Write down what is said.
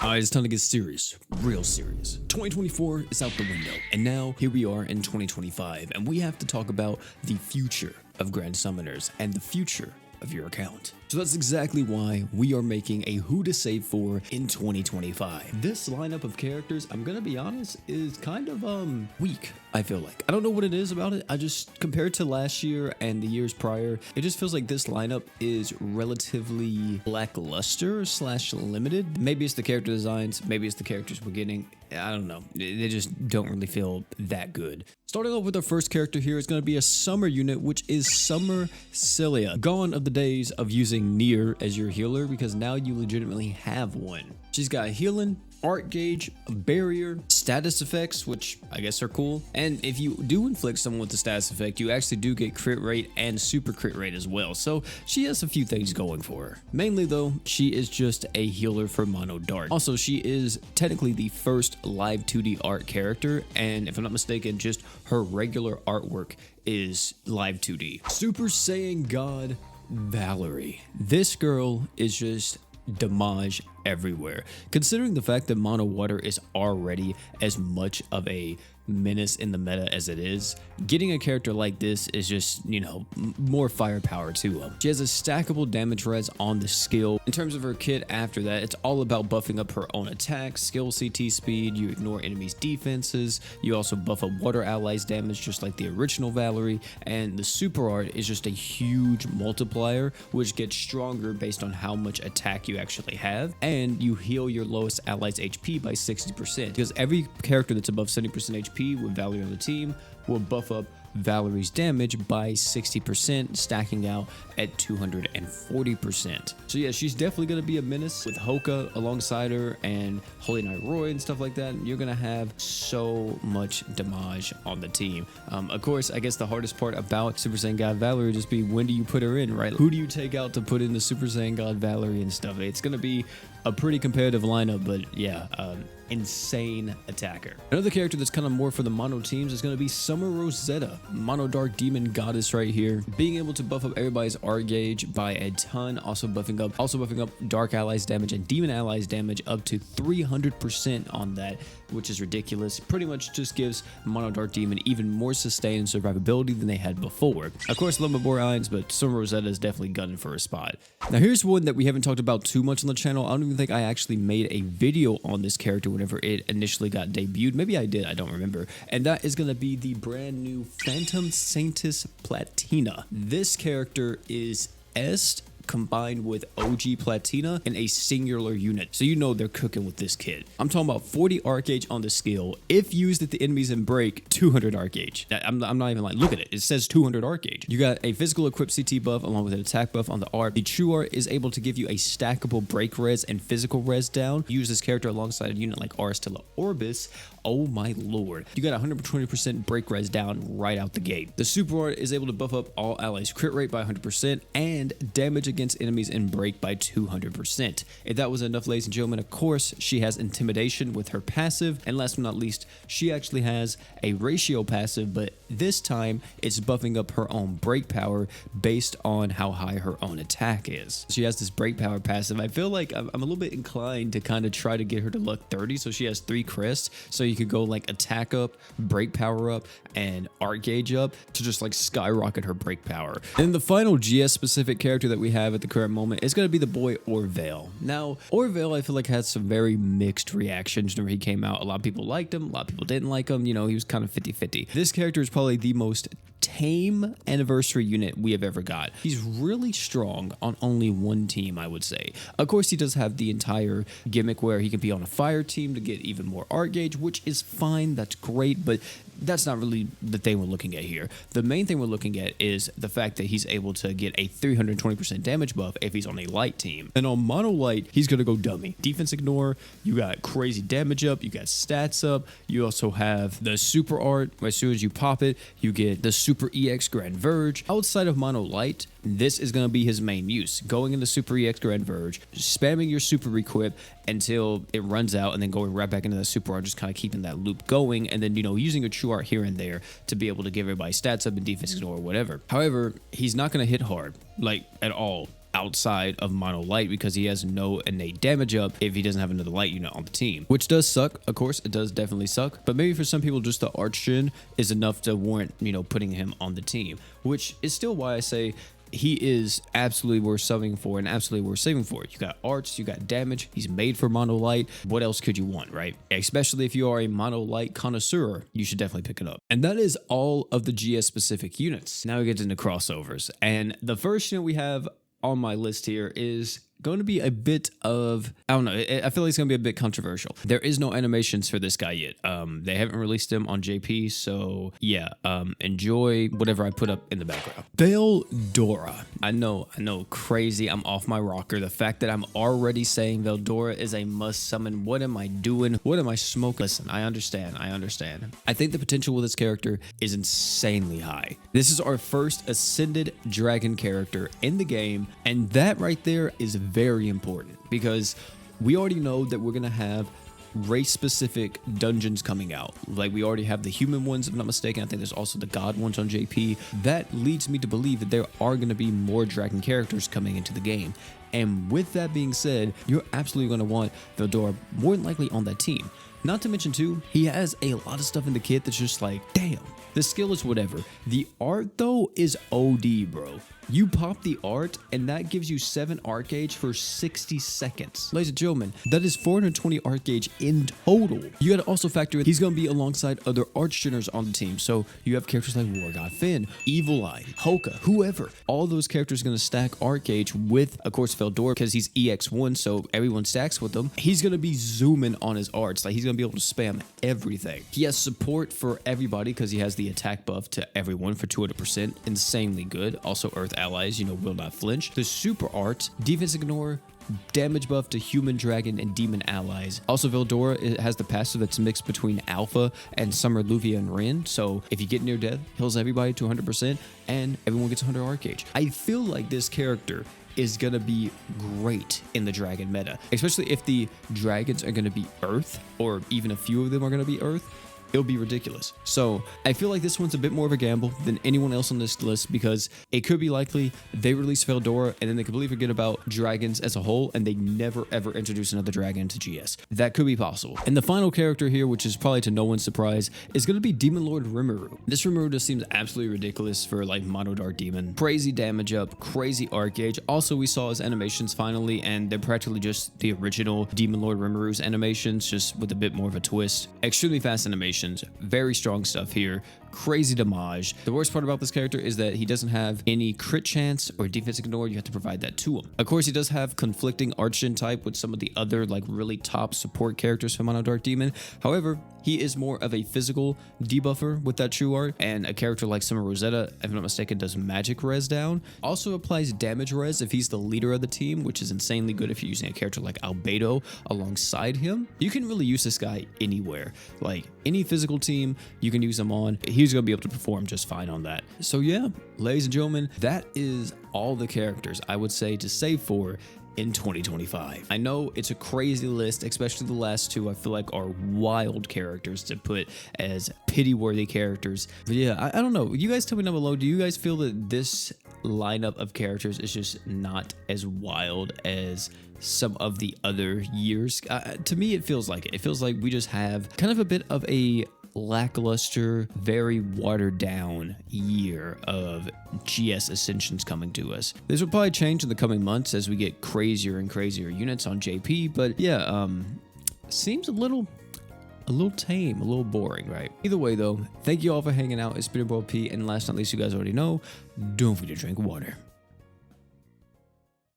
Alright, it's time to get serious. Real serious. 2024 is out the window, and now here we are in 2025, and we have to talk about the future of Grand Summoners and the future of your account. So that's exactly why we are making a who to save for in 2025. This lineup of characters, I'm gonna be honest, is kind of weak, I feel like. I don't know what it is about it. I just, compared to last year and the years prior, it just feels like this lineup is relatively lackluster slash limited. Maybe it's the character designs, maybe it's the characters we're getting. I don't know. They just don't really feel that good. Starting off with our first character here is going to be a summer unit, which is Summer Cyia. Gone of the days of using Nier as your healer, because now you legitimately have one. She's got healing, art gauge, a barrier, status effects, which I guess are cool. And if you do inflict someone with the status effect, you actually do get crit rate and super crit rate as well. So she has a few things going for her. Mainly though, she is just a healer for Mono Dart. Also, she is technically the first live 2D art character, and if I'm not mistaken, just her regular artwork is live 2D. Super Saiyan God Valerie. This girl is just damage everywhere. Considering the fact that Mono Water is already as much of a menace in the meta as it is, getting a character like this is just, you know, more firepower to him. She has a stackable damage res on the skill. In terms of her kit after that, it's all about buffing up her own attacks, skill CT speed, you ignore enemies' defenses, you also buff up water allies damage just like the original Valerie, and the super art is just a huge multiplier which gets stronger based on how much attack you actually have, and you heal your lowest allies HP by 60%, because every character that's above 70% HP with Valerie on the team will buff up Valerie's damage by 60%, stacking out at 240%. So yeah, she's definitely going to be a menace with Hoka alongside her and Holy Knight Roy and stuff like that. You're going to have so much damage on the team. Of course, I guess the hardest part about Super Saiyan God Valerie just be, when do you put her in, right? Who do you take out to put in the Super Saiyan God Valerie and stuff? It's going to be a pretty competitive lineup, but yeah, insane attacker. Another character that's kind of more for the mono teams is going to be Summer Rosetta, Mono Dark Demon Goddess right here, being able to buff up everybody's art gauge by a ton, also buffing up dark allies damage and demon allies damage up to 300% on that, which is ridiculous. Pretty much just gives Mono Dark Demon even more sustain and survivability than they had before. Of course, love my boy Irons, but Summer Rosetta is definitely gunning for a spot. Now here's one that we haven't talked about too much on the channel. I don't even think I actually made a video on this character whenever it initially got debuted. Maybe I did, I don't remember. And that is going to be the brand new Phantom Saintis Platina. This character is Est combined with OG Platina in a singular unit. So you know they're cooking with this kid. I'm talking about 40 art gauge on the skill. If used at the enemies in break, 200 art gauge. I'm not even like, look at it. It says 200 art gauge. You got a physical equip CT buff along with an attack buff on the art. The true art is able to give you a stackable break res and physical res down. Use this character alongside a unit like Aristella Orbis. Oh my lord. You got 120% break res down right out the gate. The super art is able to buff up all allies crit rate by 100% and damage against enemies in break by 200%. If that was enough, ladies and gentlemen, of course, she has intimidation with her passive. And last but not least, she actually has a ratio passive, but this time it's buffing up her own break power based on how high her own attack is. She has this break power passive. I feel like I'm a little bit inclined to kind of try to get her to luck 30. So she has 3 crests. So you could go like attack up, break power up, and art gauge up to just like skyrocket her break power. And the final GS specific character that we have at the current moment is going to be the boy Oril. Now, Oril, I feel like had some very mixed reactions whenever he came out. A lot of people liked him, a lot of people didn't like him. You know, he was kind of 50-50. This character is probably the most tame anniversary unit we have ever got. He's really strong on only one team, I would say. Of course, he does have the entire gimmick where he can be on a fire team to get even more art gauge, which is fine, that's great, but that's not really the thing we're looking at here. The main thing we're looking at is the fact that he's able to get a 320% damage buff if he's on a light team. And on mono light, he's gonna go dummy. Defense ignore, you got crazy damage up, you got stats up, you also have the super art. As soon as you pop it, you get the super EX Grand Verge. Outside of mono light, this is gonna be his main use. Going into super EX Grand Verge, spamming your super equip until it runs out, and then going right back into that super art, just kind of keeping that loop going, and then, you know, using a true art here and there to be able to give everybody stats up and defense ignore or whatever. However, he's not going to hit hard, like at all. outside of mono light because he has no innate damage up if he doesn't have another light unit on the team, which does suck. Of course, it does definitely suck, but maybe for some people, just the arch gen is enough to warrant, putting him on the team, which is still why I say he is absolutely worth subbing for and absolutely worth saving for. You got arts, you got damage, he's made for mono light. What else could you want, right? Especially if you are a mono light connoisseur, you should definitely pick it up. And that is all of the GS specific units. Now we get into crossovers, and the first unit we have on my list here is going to be a bit of, I don't know, I feel like it's going to be a bit controversial. There is no animations for this guy yet. They haven't released him on JP, so yeah, enjoy whatever I put up in the background. Vora. I know, crazy. I'm off my rocker. The fact that I'm already saying Vora is a must summon. What am I doing? What am I smoking? Listen, I understand. I think the potential with this character is insanely high. This is our first ascended dragon character in the game, and that right there is very important because we already know that we're gonna have race specific dungeons coming out. Like, we already have the human ones, if I'm not mistaken. I think there's also the god ones on JP. That leads me to believe that there are going to be more dragon characters coming into the game, and with that being said, you're absolutely going to want Vora more than likely on that team. Not to mention too, he has a lot of stuff in the kit that's just like, damn, the skill is whatever. The art though is OD, bro. You pop the art and that gives you 7 art gauge for 60 seconds. Ladies and gentlemen, that is 420 art gauge in total. You gotta also factor in he's gonna be alongside other arch generals on the team. So you have characters like War God Finn, Evil Eye, Hoka, whoever. All those characters are gonna stack art gauge with, of course, Vora, because he's EX1, so everyone stacks with him. He's gonna be zooming on his arts. Like, he's gonna be able to spam everything. He has support for everybody because he has the attack buff to everyone for 200%. Insanely good. Also, Earth allies, will not flinch. The super art, defense ignore, damage buff to human, dragon, and demon allies. Also, Vora, it has the passive that's mixed between Alpha and Summer, Luvia, and Rin. So if you get near death, heals everybody to 100%, and everyone gets 100 art gauge. I feel like this character is gonna be great in the dragon meta, especially if the dragons are gonna be Earth, or even a few of them are gonna be Earth. It'll be ridiculous. So I feel like this one's a bit more of a gamble than anyone else on this list because it could be likely they release Vora and then they completely forget about dragons as a whole and they never ever introduce another dragon to GS. That could be possible. And the final character here, which is probably to no one's surprise, is going to be Demon Lord Rimuru. This Rimuru just seems absolutely ridiculous for like Mono Dark Demon. Crazy damage up, crazy art gauge. Also, we saw his animations finally, and they're practically just the original Demon Lord Rimuru's animations, just with a bit more of a twist. Extremely fast animations. Very strong stuff here. Crazy damage. The worst part about this character is that he doesn't have any crit chance or defense ignore. You have to provide that to him. Of course, he does have conflicting arch-gen type with some of the other like really top support characters from Mono Dark Demon. However, he is more of a physical debuffer with that true art, and a character like Summer Rosetta, if I'm not mistaken, does magic res down. Also applies damage res if he's the leader of the team, which is insanely good if you're using a character like Albedo alongside him. You can really use this guy anywhere. Like any physical team, you can use him on. He's going to be able to perform just fine on that. So yeah, ladies and gentlemen, that is all the characters I would say to save for in 2025. I know it's a crazy list, especially the last two I feel like are wild characters to put as pity-worthy characters. But yeah, I don't know. You guys tell me down below, do you guys feel that this lineup of characters is just not as wild as some of the other years? To me, it feels like it. It feels like we just have kind of a bit of a lackluster, very watered down year of GS Ascensions coming to us. This will probably change in the coming months as we get crazier and crazier units on JP, but yeah, seems a little tame, a little boring, right? Either way though, thank you all for hanging out. It's been your boy P, and last but not least, you guys already know, don't forget to drink water.